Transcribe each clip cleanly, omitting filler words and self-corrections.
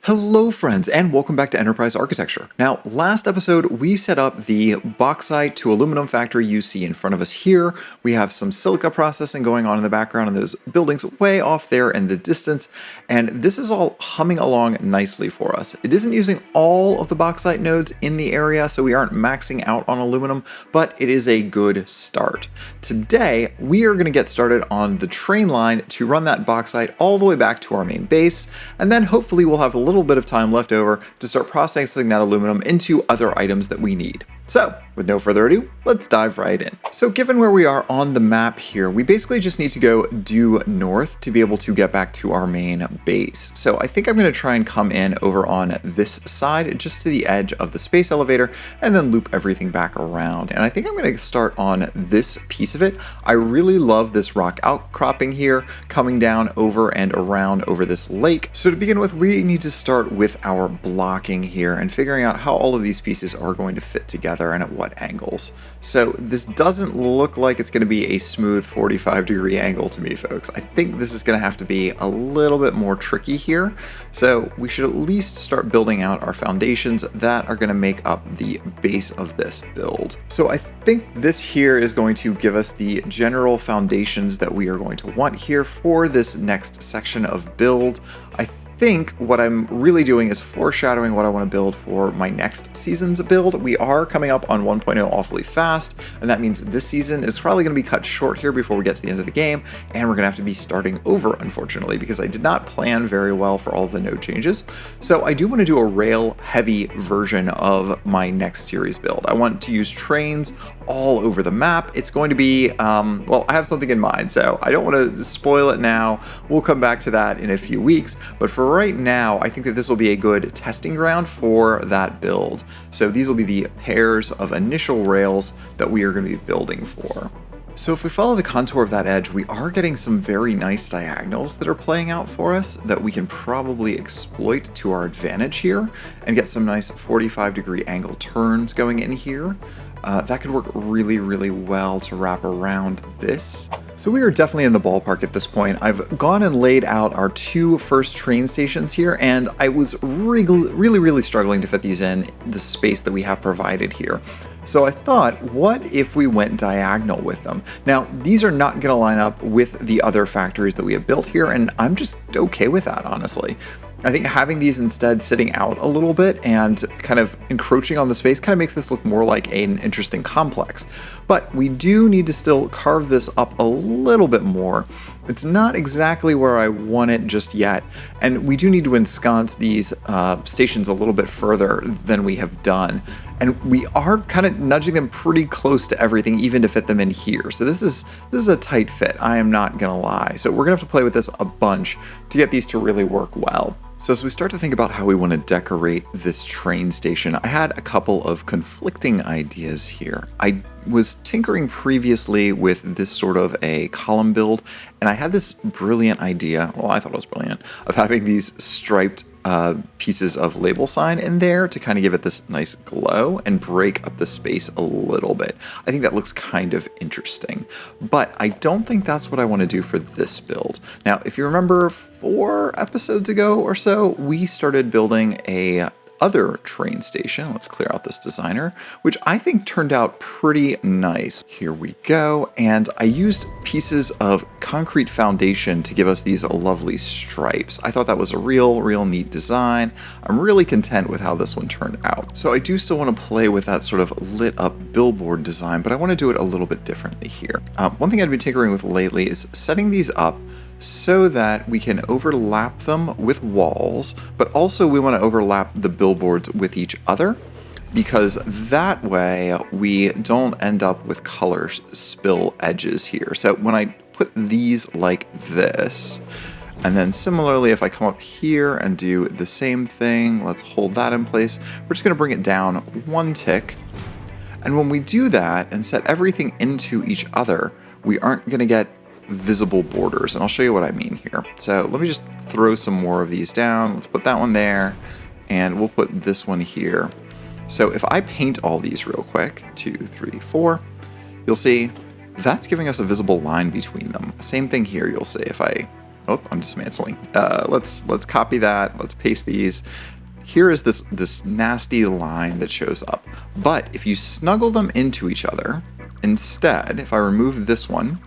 Hello friends, and welcome back to Enterprise Architecture. Now, last episode we set up the bauxite to aluminum factory you see in front of us here. We have some silica processing going on in the background and those buildings way off there in the distance, and this is all humming along nicely for us. It isn't using all of the bauxite nodes in the area, so we aren't maxing out on aluminum, but it is a good start. Today, we are going to get started on the train line to run that bauxite all the way back to our main base, and then hopefully we'll have a little bit of time left over to start processing that aluminum into other items that we need. So, with no further ado, let's dive right in. So given where we are on the map here, we basically just need to go due north to be able to get back to our main base. So I think I'm going to try and come in over on this side, just to the edge of the space elevator, and then loop everything back around. And I think I'm going to start on this piece of it. I really love this rock outcropping here, coming down over and around over this lake. So to begin with, we need to start with our blocking here and figuring out how all of these pieces are going to fit together and at what angles. So this doesn't look like it's going to be a smooth 45-degree angle to me, folks. I think this is going to have to be a little bit more tricky here. So we should at least start building out our foundations that are going to make up the base of this build. So I think this here is going to give us the general foundations that we are going to want here for this next section of build. I think what I'm really doing is foreshadowing what I want to build for my next season's build. We are coming up on 1.0 awfully fast, and that means this season is probably going to be cut short here before we get to the end of the game, and we're going to have to be starting over, unfortunately, because I did not plan very well for all of the node changes. So I do want to do a rail-heavy version of my next series build. I want to use trains all over the map. It's going to be, well, I have something in mind, so I don't want to spoil it now. We'll come back to that in a few weeks, but for right now, I think that this will be a good testing ground for that build. So these will be the pairs of initial rails that we are going to be building for. So if we follow the contour of that edge, we are getting some very nice diagonals that are playing out for us that we can probably exploit to our advantage here and get some nice 45-degree angle turns going in here. That could work really, really well to wrap around this. So we are definitely in the ballpark at this point. I've gone and laid out our two first train stations here, and I was really struggling to fit these in the space that we have provided here. So I thought, what if we went diagonal with them? Now, these are not going to line up with the other factories that we have built here, and I'm just okay with that, honestly. I think having these instead sitting out a little bit and kind of encroaching on the space kind of makes this look more like an interesting complex. But we do need to still carve this up a little bit more. It's not exactly where I want it just yet, and we do need to ensconce these stations a little bit further than we have done. And we are kind of nudging them pretty close to everything, even to fit them in here. So this is a tight fit, I am not gonna lie. So we're gonna have to play with this a bunch to get these to really work well. So as we start to think about how we want to decorate this train station, I had a couple of conflicting ideas here. I was tinkering previously with this sort of a column build, and I had this brilliant idea, well, I thought it was brilliant, of having these striped pieces of label sign in there to kind of give it this nice glow and break up the space a little bit. I think that looks kind of interesting, but I don't think that's what I want to do for this build. Now, if you remember 4 episodes ago or so, we started building a other train station. Let's clear out this designer, which I think turned out pretty nice. Here we go. And I used pieces of concrete foundation to give us these lovely stripes. I thought that was a real neat design. I'm really content with how this one turned out. So I do still want to play with that sort of lit up billboard design, but I want to do it a little bit differently here. One thing I've been tinkering with lately is setting these up so that we can overlap them with walls, but also we want to overlap the billboards with each other, because that way we don't end up with color spill edges here. So when I put these like this, and then similarly if I come up here and do the same thing, let's hold that in place, we're just going to bring it down 1 tick. And when we do that and set everything into each other, we aren't going to get visible borders, and I'll show you what I mean here. So let me just throw some more of these down. Let's put that one there, and we'll put this one here. So if I paint all these real quick, 2, 3, 4, you'll see that's giving us a visible line between them. Same thing here, you'll see if I Oh, I'm dismantling. Let's copy that. Let's paste these. Here is this nasty line that shows up. But if you snuggle them into each other, instead, if I remove this one,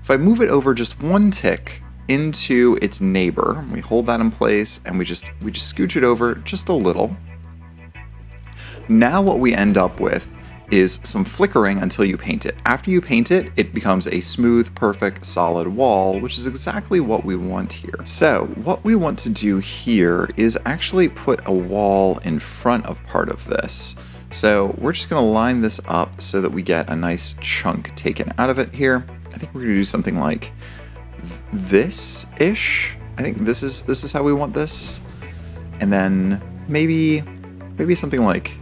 if I move it over just one tick into its neighbor, we hold that in place and we just scooch it over just a little. Now what we end up with is some flickering until you paint it. After you paint it, it becomes a smooth, perfect, solid wall, which is exactly what we want here. So what we want to do here is actually put a wall in front of part of this. So we're just gonna line this up so that we get a nice chunk taken out of it here. I think we're gonna do something like this-ish. I think this is how we want this. And then maybe something like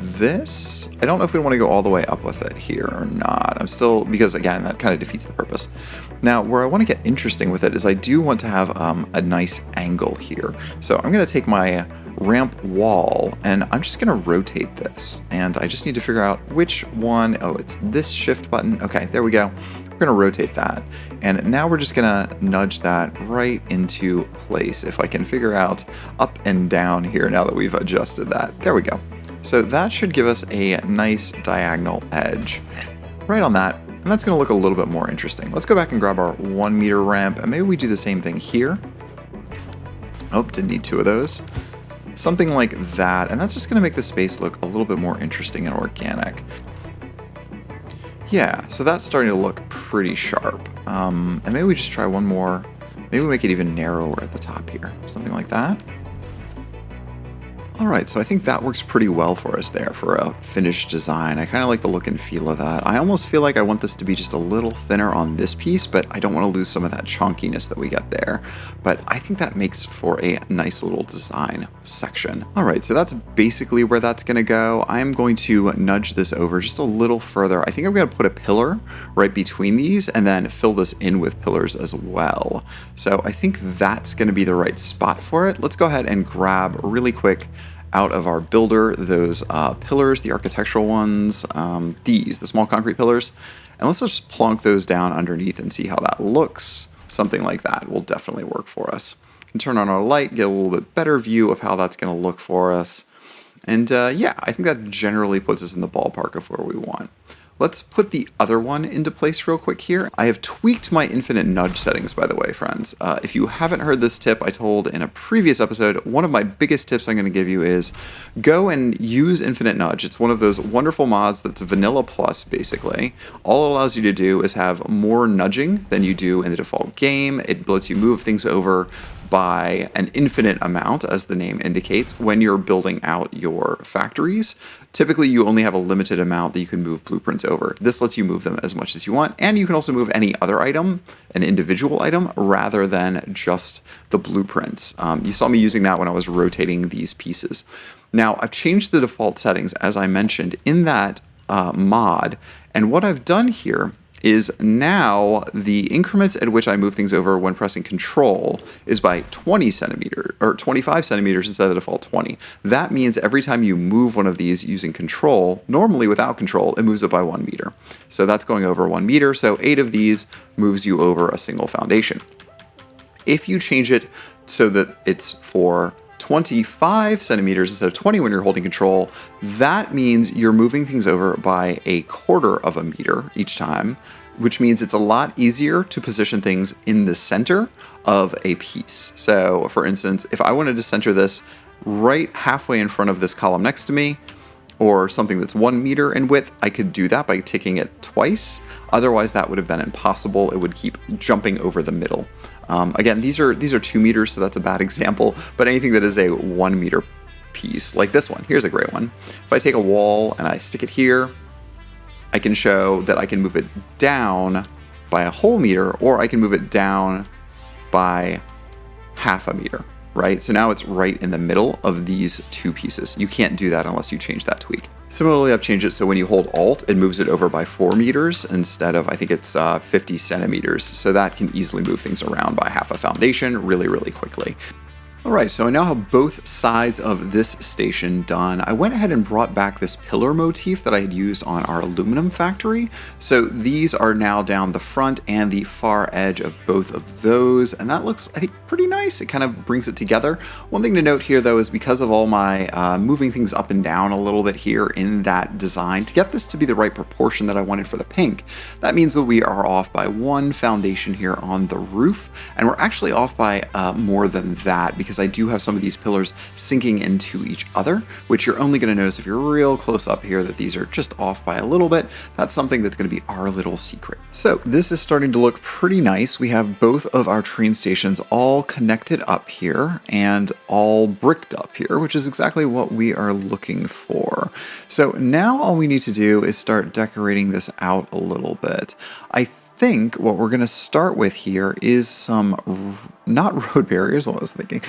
this. I don't know if we want to go all the way up with it here or not. I'm still, because again, that kind of defeats the purpose. Now, where I want to get interesting with it is I do want to have a nice angle here. So I'm going to take my ramp wall and I'm just going to rotate this. And I just need to figure out which one. Oh, it's this shift button. Okay, there we go. We're going to rotate that. And now we're just going to nudge that right into place. If I can figure out up and down here now that we've adjusted that. There we go. So that should give us a nice diagonal edge right on that, and that's going to look a little bit more interesting. Let's go back and grab our 1 meter ramp, and maybe we do the same thing here. Oh, didn't need 2 of those. Something like that, and that's just going to make the space look a little bit more interesting and organic. Yeah, so that's starting to look pretty sharp. And maybe we just try one more. Maybe we make it even narrower at the top here. Something like that. Alright, so I think that works pretty well for us there for a finished design. I kind of like the look and feel of that. I almost feel like I want this to be just a little thinner on this piece, but I don't want to lose some of that chunkiness that we get there. But I think that makes for a nice little design section. Alright, so that's basically where that's going to go. I'm going to nudge this over just a little further. I think I'm going to put a pillar right between these and then fill this in with pillars as well. So I think that's going to be the right spot for it. Let's go ahead and grab really quick out of our builder those pillars, the architectural ones, the small concrete pillars, and let's just plonk those down underneath and see how that looks. Something like that will definitely work for us. We can turn on our light, get a little bit better view of how that's going to look for us. And yeah, I think that generally puts us in the ballpark of where we want. Let's put the other one into place real quick here. I have tweaked my infinite nudge settings, by the way, friends. If you haven't heard this tip I told in a previous episode, one of my biggest tips I'm going to give you is go and use infinite nudge. It's one of those wonderful mods that's vanilla plus, basically. All it allows you to do is have more nudging than you do in the default game. It lets you move things over by an infinite amount, as the name indicates, when you're building out your factories. Typically, you only have a limited amount that you can move blueprints over. This lets you move them as much as you want, and you can also move any other item, an individual item, rather than just the blueprints. You saw me using that when I was rotating these pieces. Now, I've changed the default settings, as I mentioned, in that mod, and what I've done here is now the increments at which I move things over when pressing Control is by 20 centimeters or 25 centimeters instead of the default 20. That means every time you move one of these using Control, normally without Control, it moves it by 1 meter. So that's going over 1 meter. So 8 of these moves you over a single foundation. If you change it so that it's for 25 centimeters instead of 20 when you're holding Control, that means you're moving things over by 1/4 of a meter each time, which means it's a lot easier to position things in the center of a piece. So for instance, if I wanted to center this right halfway in front of this column next to me, or something that's 1 meter in width, I could do that by ticking it twice. Otherwise, that would have been impossible. It would keep jumping over the middle. Again, these are 2 meters, so that's a bad example, but anything that is a 1 meter piece, like this one, here's a great one. If I take a wall and I stick it here, I can show that I can move it down by a whole meter, or I can move it down by half a meter, right? So now it's right in the middle of these 2 pieces. You can't do that unless you change that tweak. Similarly, I've changed it so when you hold Alt, it moves it over by 4 meters instead of, I think it's 50 centimeters. So that can easily move things around by half a foundation really, really quickly. Alright, so I now have both sides of this station done. I went ahead and brought back this pillar motif that I had used on our aluminum factory. So these are now down the front and the far edge of both of those, and that looks, I think, pretty nice. It kind of brings it together. One thing to note here, though, is because of all my moving things up and down a little bit here in that design, to get this to be the right proportion that I wanted for the pink, that means that we are off by one foundation here on the roof, and we're actually off by more than that, because I do have some of these pillars sinking into each other, which you're only going to notice if you're real close up here that these are just off by a little bit. That's something that's going to be our little secret. So this is starting to look pretty nice. We have both of our train stations all connected up here and all bricked up here, which is exactly what we are looking for. So now all we need to do is start decorating this out a little bit. I think what we're going to start with here is some, not road barriers, what I was thinking,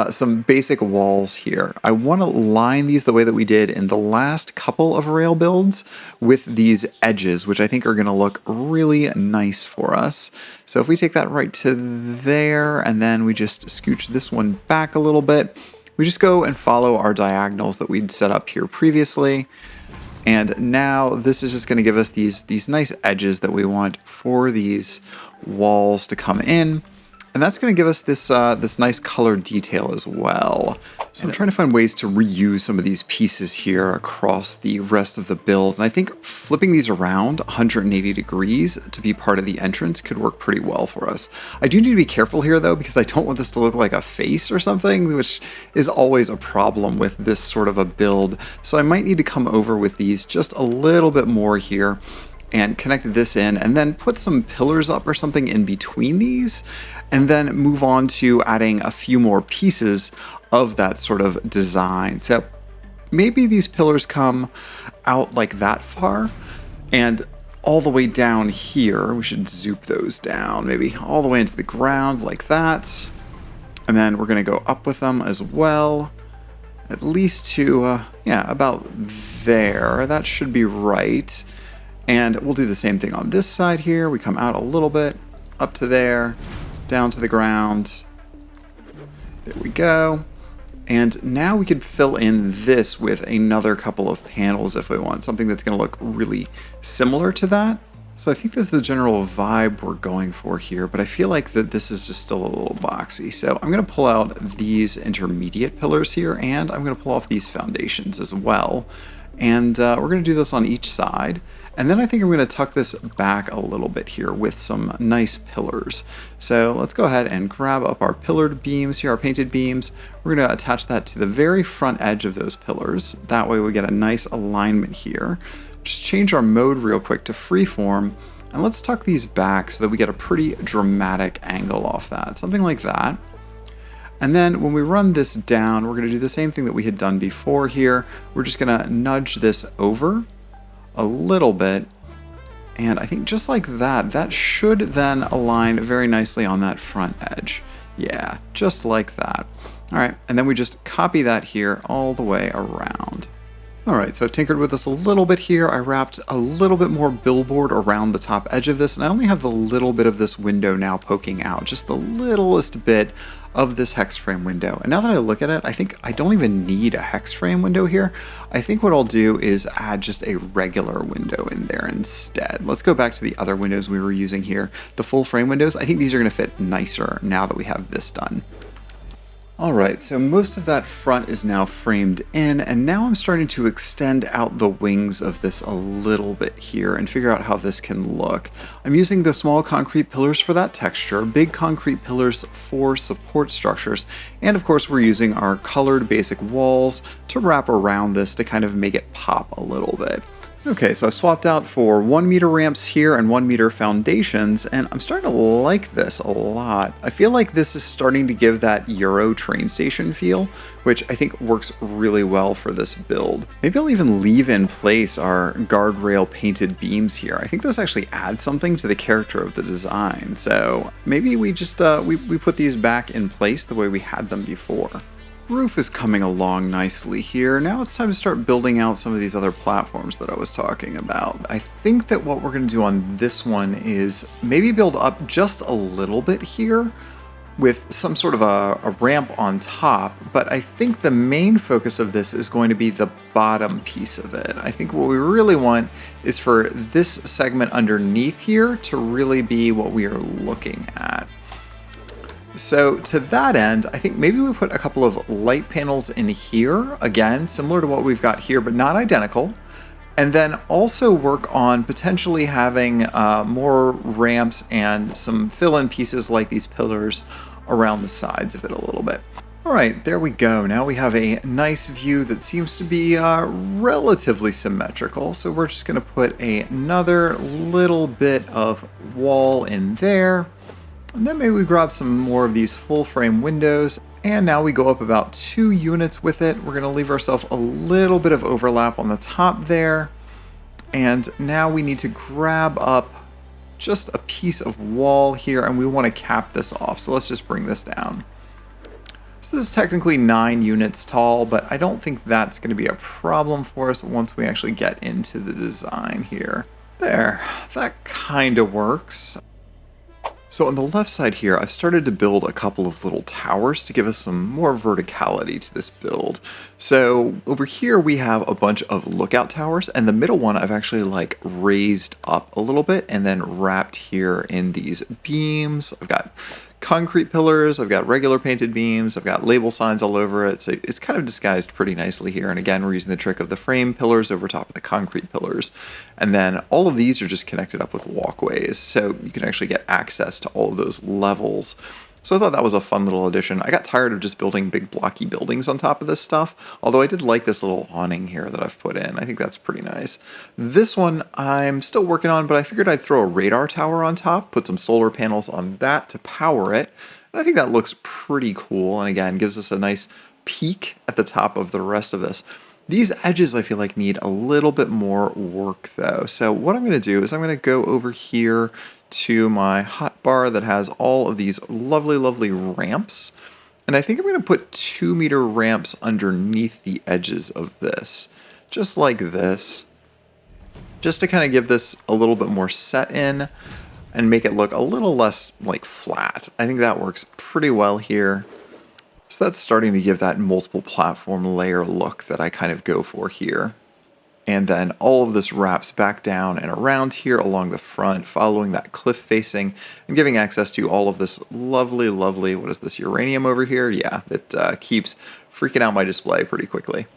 some basic walls here. I want to line these the way that we did in the last couple of rail builds with these edges, which I think are going to look really nice for us. So if we take that right to there, and then we just scooch this one back a little bit, we just go and follow our diagonals that we'd set up here previously. And now this is just going to give us these nice edges that we want for these walls to come in. And that's going to give us this this nice color detail as well. So I'm trying to find ways to reuse some of these pieces here across the rest of the build. And I think flipping these around 180 degrees to be part of the entrance could work pretty well for us. I do need to be careful here though, because I don't want this to look like a face or something, which is always a problem with this sort of a build. So I might need to come over with these just a little bit more here and connect this in, and then put some pillars up or something in between these, and then move on to adding a few more pieces of that sort of design. So maybe these pillars come out like that far, and all the way down here, we should zoop those down, maybe all the way into the ground like that. And then we're gonna go up with them as well, at least to, yeah, about there. That should be right. And we'll do the same thing on this side here. We come out a little bit, up to there, down to the ground. There we go. And now we could fill in this with another couple of panels if we want, something that's going to look really similar to that. So I think this is the general vibe we're going for here, but I feel like that this is just still a little boxy. So I'm going to pull out these intermediate pillars here, and I'm going to pull off these foundations as well. And we're going to do this on each side. And then I think I'm going to tuck this back a little bit here with some nice pillars. So let's go ahead and grab up our pillared beams here, our painted beams. We're going to attach that to the very front edge of those pillars. That way we get a nice alignment here. Just change our mode real quick to freeform. And let's tuck these back so that we get a pretty dramatic angle off that. Something like that. And then when we run this down, we're going to do the same thing that we had done before here. We're just going to nudge this over a little bit, and I think just like that, that should then align very nicely on that front edge. Yeah, just like that. All right, and then we just copy that here all the way around. All right, so I've tinkered with this a little bit here. I wrapped a little bit more billboard around the top edge of this, and I only have the little bit of this window now poking out, just the littlest bit of this hex frame window. And now that I look at it, I think I don't even need a hex frame window here. I think what I'll do is add just a regular window in there instead. Let's go back to the other windows we were using here. The full frame windows, I think these are gonna fit nicer now that we have this done. Alright, so most of that front is now framed in, and now I'm starting to extend out the wings of this a little bit here and figure out how this can look. I'm using the small concrete pillars for that texture, big concrete pillars for support structures, and of course we're using our colored basic walls to wrap around this to kind of make it pop a little bit. Okay, so I swapped out for 1 meter ramps here and 1 meter foundations, and I'm starting to like this a lot. I feel like this is starting to give that Euro train station feel, which I think works really well for this build. Maybe I'll even leave in place our guardrail painted beams here. I think those actually add something to the character of the design. So maybe we just we put these back in place the way we had them before. Roof is coming along nicely here. Now it's time to start building out some of these other platforms that I was talking about. I think that what we're going to do on this one is maybe build up just a little bit here with some sort of a ramp on top, but I think the main focus of this is going to be the bottom piece of it. I think what we really want is for this segment underneath here to really be what we are looking at. So to that end, I think maybe we put a couple of light panels in here, again, similar to what we've got here, but not identical. And then also work on potentially having more ramps and some fill-in pieces like these pillars around the sides of it a little bit. All right, there we go. Now we have a nice view that seems to be relatively symmetrical. So we're just going to put another little bit of wall in there. And then maybe we grab some more of these full frame windows. And now we go up about 2 units with it. We're going to leave ourselves a little bit of overlap on the top there. And now we need to grab up just a piece of wall here, and we want to cap this off. So let's just bring this down. So this is technically 9 units tall, but I don't think that's going to be a problem for us once we actually get into the design here. There, that kind of works. So on the left side here, I've started to build a couple of little towers to give us some more verticality to this build. So over here we have a bunch of lookout towers, and the middle one I've actually like raised up a little bit and then wrapped here in these beams. I've got concrete pillars, I've got regular painted beams, I've got label signs all over it, so it's kind of disguised pretty nicely here. And again, we're using the trick of the frame pillars over top of the concrete pillars. And then all of these are just connected up with walkways, so you can actually get access to all of those levels. So I thought that was a fun little addition. I got tired of just building big blocky buildings on top of this stuff, although I did like this little awning here that I've put in. I think that's pretty nice. This one I'm still working on, but I figured I'd throw a radar tower on top, put some solar panels on that to power it. And I think that looks pretty cool, and again, gives us a nice peak at the top of the rest of this. These edges I feel like need a little bit more work though. So what I'm going to do is I'm going to go over here to my hotbar that has all of these lovely ramps. And I think I'm going to put 2-meter ramps underneath the edges of this, just like this, just to kind of give this a little bit more set in and make it look a little less like flat. I think that works pretty well here. So that's starting to give that multiple platform layer look that I kind of go for here. And then all of this wraps back down and around here along the front, following that cliff facing and giving access to all of this lovely, what is this, uranium over here? Yeah, that keeps freaking out my display pretty quickly.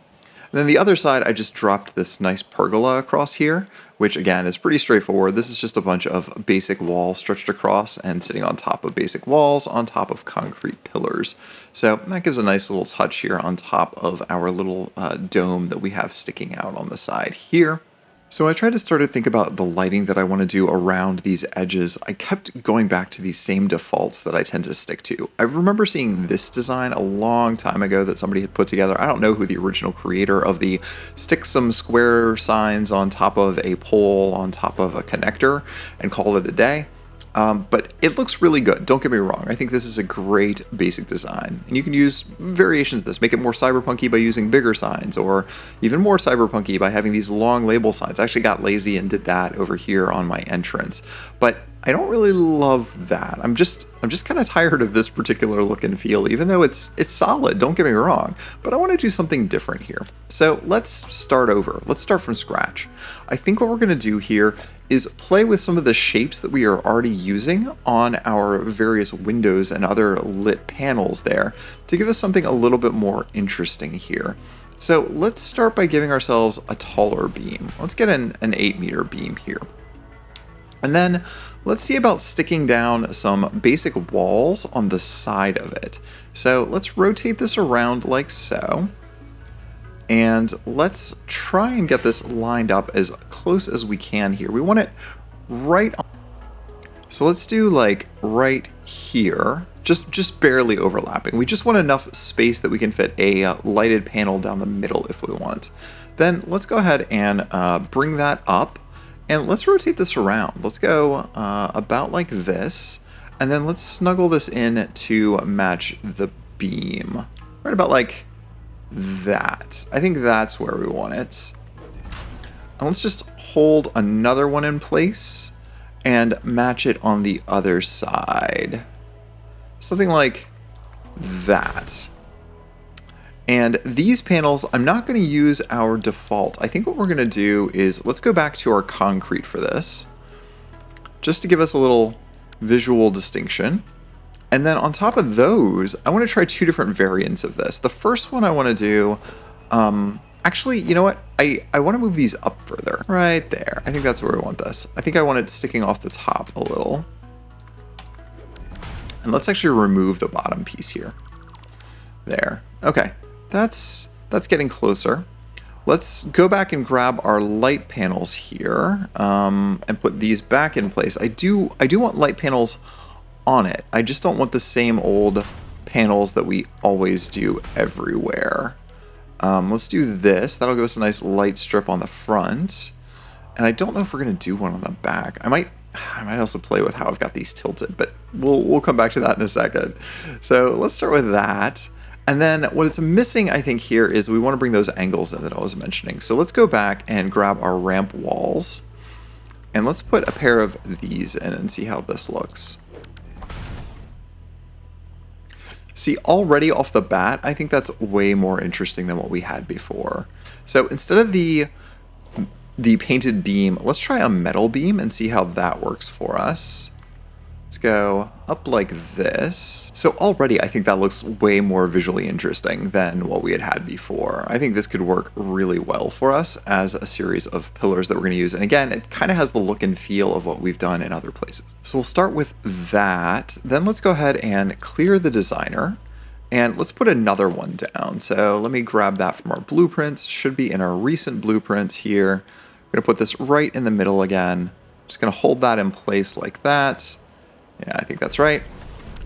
And then the other side, I just dropped this nice pergola across here, which again is pretty straightforward. This is just a bunch of basic walls stretched across and sitting on top of basic walls on top of concrete pillars. So that gives a nice little touch here on top of our little dome that we have sticking out on the side here. So I tried to start to think about the lighting that I want to do around these edges. I kept going back to these same defaults that I tend to stick to. I remember seeing this design a long time ago that somebody had put together. I don't know who the original creator of the stick some square signs on top of a pole on top of a connector and call it a day. But it looks really good, don't get me wrong. I think this is a great basic design. And you can use variations of this, make it more cyberpunky by using bigger signs, or even more cyberpunky by having these long label signs. I actually got lazy and did that over here on my entrance. But I don't really love that. I'm just kind of tired of this particular look and feel, even though it's solid, don't get me wrong. But I want to do something different here. So let's start over. Let's start from scratch. I think what we're going to do here is play with some of the shapes that we are already using on our various windows and other lit panels there to give us something a little bit more interesting here. So let's start by giving ourselves a taller beam. Let's get an 8-meter beam here. And then let's see about sticking down some basic walls on the side of it. So let's rotate this around like so. And let's try and get this lined up as close as we can here. We want it right on. So let's do like right here, just barely overlapping. We just want enough space that we can fit a lighted panel down the middle if we want. Then let's go ahead and bring that up. And let's rotate this around. Let's go about like this. And then let's snuggle this in to match the beam. Right about like that. I think that's where we want it. And let's just hold another one in place and match it on the other side. something like that. And these panels, I'm not going to use our default. I think what we're going to do is, let's go back to our concrete for this, just to give us a little visual distinction. And then on top of those, I want to try two different variants of this. The first one I want to do, actually, you know what? I want to move these up further. Right there. I think that's where we want this. I think I want it sticking off the top a little. And let's actually remove the bottom piece here. There. Okay. That's getting closer. Let's go back and grab our light panels here, and put these back in place. I do want light panels on it. I just don't want the same old panels that we always do everywhere. Let's do this. That'll give us a nice light strip on the front. And I don't know if we're going to do one on the back. I might also play with how I've got these tilted, but we'll come back to that in a second. So let's start with that. And then what it's missing, I think, here is we want to bring those angles in that I was mentioning. So let's go back and grab our ramp walls. And let's put a pair of these in and see how this looks. See, already off the bat, I think that's way more interesting than what we had before. So instead of the painted beam, let's try a metal beam and see how that works for us. Let's go up like this. So already I think that looks way more visually interesting than what we had before. I think this could work really well for us as a series of pillars that we're going to use. And again, it kind of has the look and feel of what we've done in other places. So we'll start with that. Then let's go ahead and clear the designer. And let's put another one down. So let me grab that from our blueprints. Should be in our recent blueprints here. I'm going to put this right in the middle again. Just going to hold that in place like that. Yeah, I think that's right.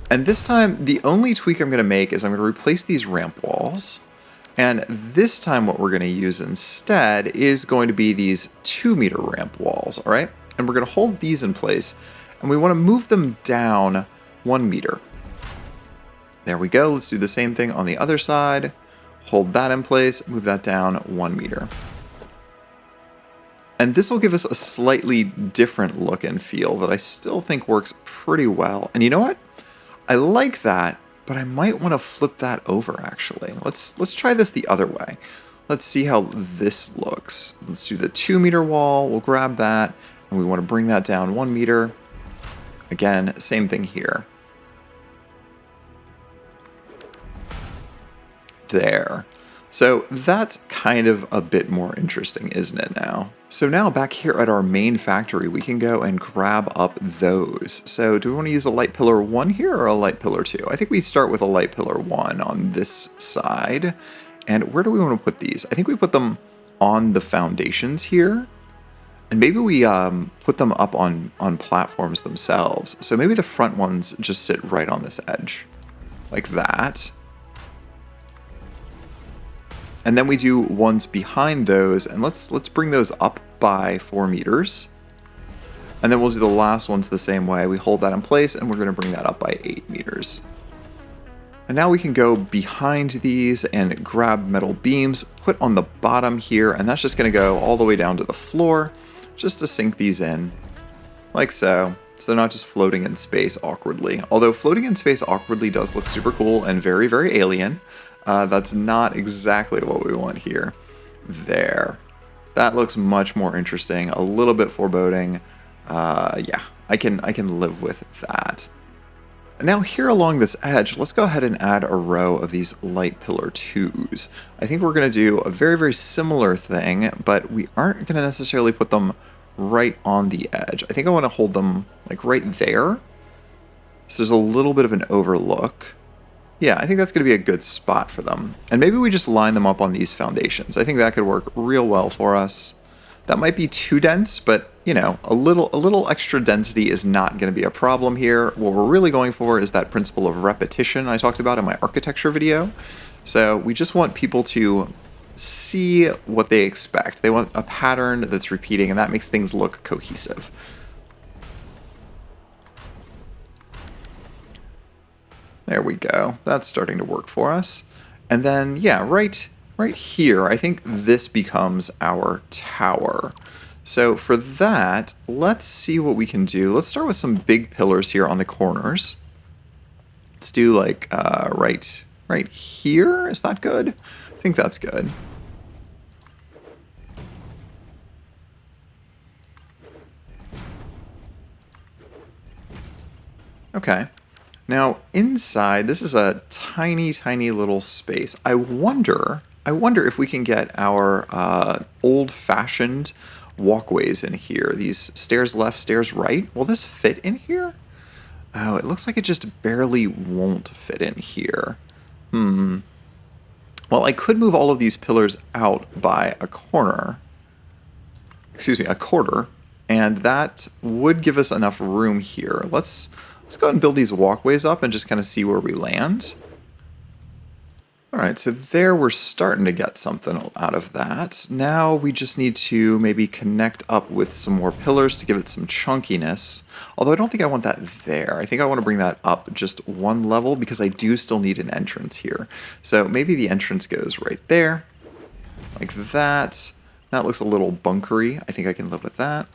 And this time, the only tweak I'm going to make is I'm going to replace these ramp walls. And this time what we're going to use instead is going to be these 2-meter ramp walls, all right? And we're going to hold these in place, and we want to move them down 1 meter. There we go. Let's do the same thing on the other side. Hold that in place, move that down 1 meter. And this will give us a slightly different look and feel that I still think works pretty well. And you know what? I like that, but I might want to flip that over actually. Let's try this the other way. Let's see how this looks. Let's do the 2-meter wall. We'll grab that, and we want to bring that down 1 meter. Again, same thing here. There. So that's kind of a bit more interesting, isn't it now? So now back here at our main factory, we can go and grab up those. So do we want to use a light pillar 1 here or a light pillar 2? I think we start with a light pillar 1 on this side. And where do we want to put these? I think we put them on the foundations here. And maybe we put them up on platforms themselves. So maybe the front ones just sit right on this edge, like that. And then we do ones behind those, and let's bring those up by 4 meters. And then we'll do the last ones the same way. We hold that in place, and we're going to bring that up by 8 meters. And now we can go behind these and grab metal beams, put on the bottom here, and that's just going to go all the way down to the floor, just to sink these in, like so. So they're not just floating in space awkwardly. Although floating in space awkwardly does look super cool and very, very alien. That's not exactly what we want here. There. That looks much more interesting, a little bit foreboding. Yeah, I can live with that. Now here along this edge, let's go ahead and add a row of these light pillar 2s. I think we're going to do a very, very similar thing, but we aren't going to necessarily put them right on the edge. I think I want to hold them like right there. So there's a little bit of an overlook. Yeah, I think that's going to be a good spot for them. And maybe we just line them up on these foundations. I think that could work real well for us. That might be too dense, but you know, a little extra density is not going to be a problem here. What we're really going for is that principle of repetition I talked about in my architecture video. So we just want people to see what they expect. They want a pattern that's repeating, and that makes things look cohesive. There we go. That's starting to work for us. And then, yeah, right here, I think this becomes our tower. So for that, let's see what we can do. Let's start with some big pillars here on the corners Let's do like right here. Is that good? I think that's good. Okay. Now inside, this is a tiny, tiny little space. I wonder if we can get our old-fashioned walkways in here. These stairs left, stairs right. Will this fit in here? Oh, it looks like it just barely won't fit in here. Well, I could move all of these pillars out by a quarter, and that would give us enough room here. Let's go ahead and build these walkways up and just kind of see where we land. All right, so there we're starting to get something out of that. Now we just need to maybe connect up with some more pillars to give it some chunkiness. Although I don't think I want that there. I think I want to bring that up just one level because I do still need an entrance here. So maybe the entrance goes right there, like that. That looks a little bunkery. I think I can live with that.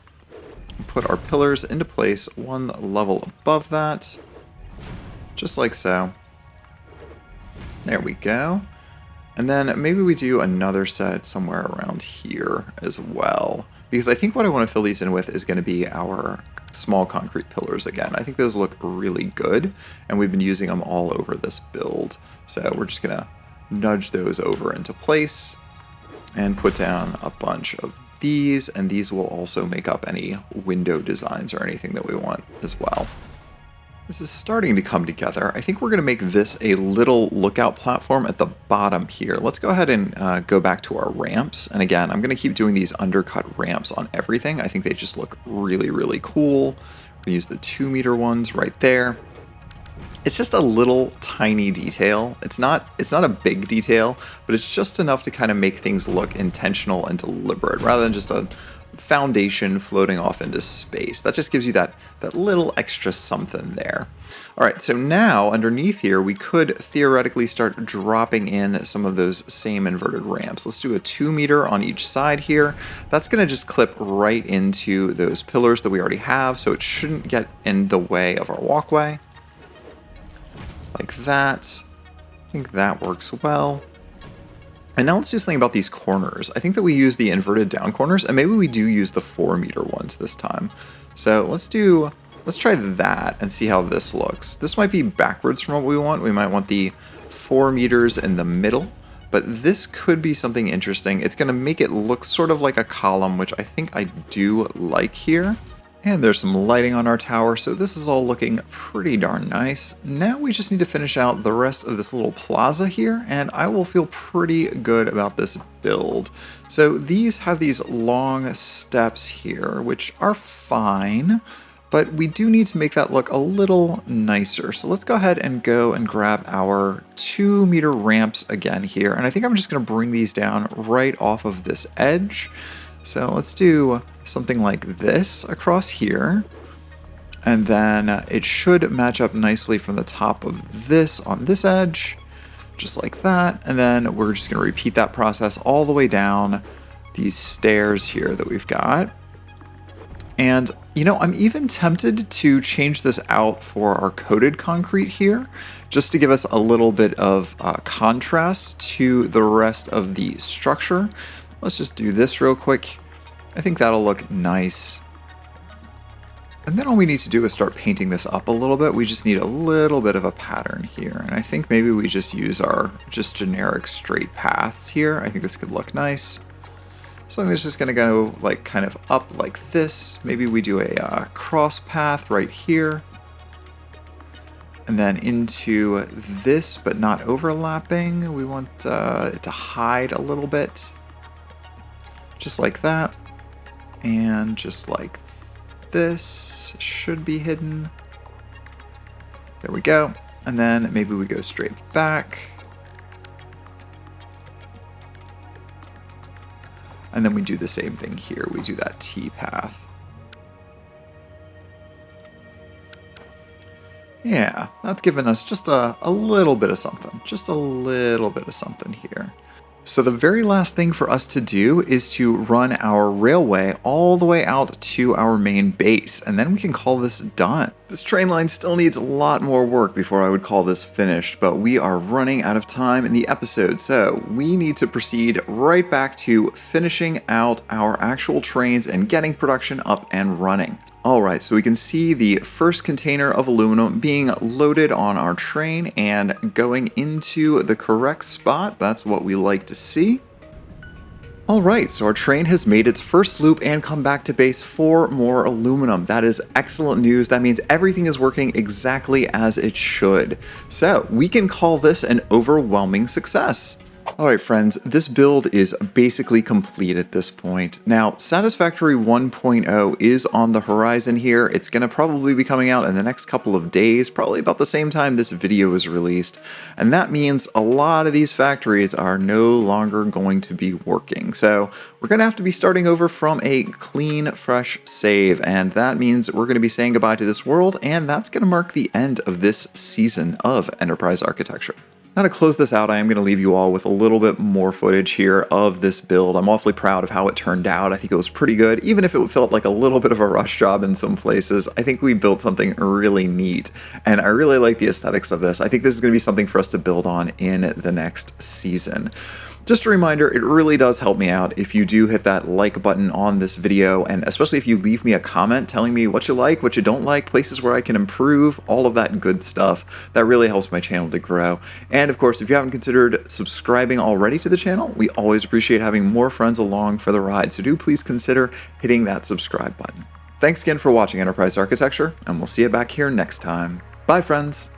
Put our pillars into place one level above that, just like so. There we go. And then maybe we do another set somewhere around here as well, because I think what I want to fill these in with is going to be our small concrete pillars again. I think those look really good, and we've been using them all over this build. So we're just going to nudge those over into place and put down a bunch of these, and these will also make up any window designs or anything that we want as well. This is starting to come together. I think we're going to make this a little lookout platform at the bottom here. Let's go ahead and go back to our ramps. And again, I'm going to keep doing these undercut ramps on everything. I think they just look really, really cool. We use the 2-meter ones right there. It's just a little tiny detail. It's not a big detail, but it's just enough to kind of make things look intentional and deliberate rather than just a foundation floating off into space. That just gives you that little extra something there. All right, so now underneath here, we could theoretically start dropping in some of those same inverted ramps. Let's do a 2-meter on each side here. That's gonna just clip right into those pillars that we already have, so it shouldn't get in the way of our walkway. Like that. I think that works well. And now let's do something about these corners. I think that we use the inverted down corners, and maybe we do use the 4-meter ones this time. So let's try that and see how this looks. This might be backwards from what we want. We might want the 4 meters in the middle, but this could be something interesting. It's gonna make it look sort of like a column, which I think I do like here. And there's some lighting on our tower, so this is all looking pretty darn nice. Now we just need to finish out the rest of this little plaza here, and I will feel pretty good about this build. So these have these long steps here, which are fine, but we do need to make that look a little nicer. So let's go ahead and grab our 2-meter ramps again here, and I think I'm just gonna bring these down right off of this edge. So let's do something like this across here, and then it should match up nicely from the top of this on this edge, just like that. And then we're just going to repeat that process all the way down these stairs here that we've got. And, you know, I'm even tempted to change this out for our coated concrete here, just to give us a little bit of contrast to the rest of the structure. Let's just do this real quick. I think that'll look nice. And then all we need to do is start painting this up a little bit. We just need a little bit of a pattern here. And I think maybe we just use our just generic straight paths here. I think this could look nice. Something that's just gonna go like kind of up like this. Maybe we do a cross path right here. And then into this, but not overlapping. We want it to hide a little bit. Just like that, and just like this should be hidden. There we go. And then maybe we go straight back. And then we do the same thing here. We do that T path. Yeah, that's given us just a little bit of something. Just a little bit of something here. So the very last thing for us to do is to run our railway all the way out to our main base, and then we can call this done. This train line still needs a lot more work before I would call this finished, but we are running out of time in the episode, so we need to proceed right back to finishing out our actual trains and getting production up and running. Alright, so we can see the first container of aluminum being loaded on our train and going into the correct spot. That's what we like to see. Alright, so our train has made its first loop and come back to base for more aluminum. That is excellent news. That means everything is working exactly as it should. So we can call this an overwhelming success. Alright friends, this build is basically complete at this point. Now, Satisfactory 1.0 is on the horizon here. It's going to probably be coming out in the next couple of days, probably about the same time this video is released. And that means a lot of these factories are no longer going to be working. So we're going to have to be starting over from a clean, fresh save. And that means we're going to be saying goodbye to this world, and that's going to mark the end of this season of Enterprise Architecture. Now to close this out, I am going to leave you all with a little bit more footage here of this build. I'm awfully proud of how it turned out. I think it was pretty good, even if it felt like a little bit of a rush job in some places. I think we built something really neat, and I really like the aesthetics of this. I think this is going to be something for us to build on in the next season. Just a reminder, it really does help me out if you do hit that like button on this video, and especially if you leave me a comment telling me what you like, what you don't like, places where I can improve, all of that good stuff. That really helps my channel to grow. And of course, if you haven't considered subscribing already to the channel, we always appreciate having more friends along for the ride, so do please consider hitting that subscribe button. Thanks again for watching Enterprise Architecture, and we'll see you back here next time. Bye friends!